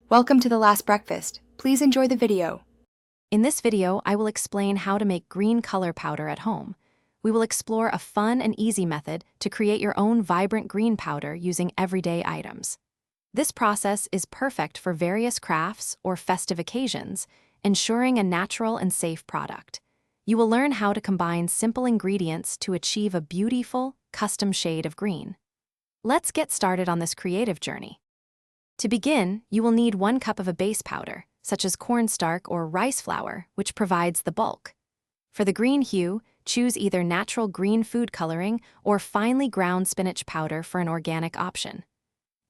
Welcome to the last breakfast. Please enjoy the video. In this video, I will explain how to make green color powder at home. We will explore a fun and easy method to create your own vibrant green powder using everyday items. This process is perfect for various crafts or festive occasions, ensuring a natural and safe product. You will learn how to combine simple ingredients to achieve a beautiful, custom shade of green. Let's get started on this creative journey. To begin, you will need 1 cup of a base powder, such as cornstarch or rice flour, which provides the bulk. For the green hue, choose either natural green food coloring or finely ground spinach powder for an organic option.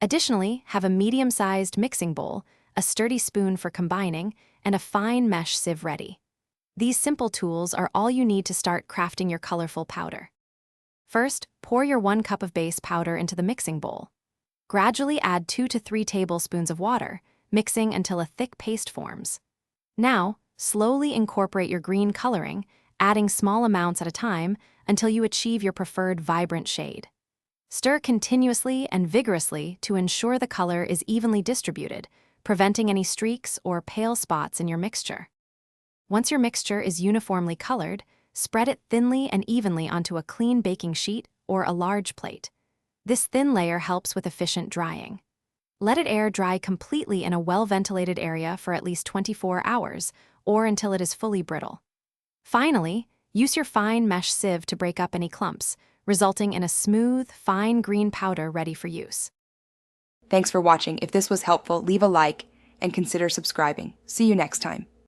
Additionally, have a medium-sized mixing bowl, a sturdy spoon for combining, and a fine mesh sieve ready. These simple tools are all you need to start crafting your colorful powder. First, pour your 1 cup of base powder into the mixing bowl. Gradually add 2 to 3 tablespoons of water, mixing until a thick paste forms. Now, slowly incorporate your green coloring, adding small amounts at a time until you achieve your preferred vibrant shade. Stir continuously and vigorously to ensure the color is evenly distributed, preventing any streaks or pale spots in your mixture. Once your mixture is uniformly colored, spread it thinly and evenly onto a clean baking sheet or a large plate. This thin layer helps with efficient drying. Let it air dry completely in a well-ventilated area for at least 24 hours, or until it is fully brittle. Finally, use your fine mesh sieve to break up any clumps, resulting in a smooth, fine green powder ready for use. Thanks for watching. If this was helpful, leave a like and consider subscribing. See you next time.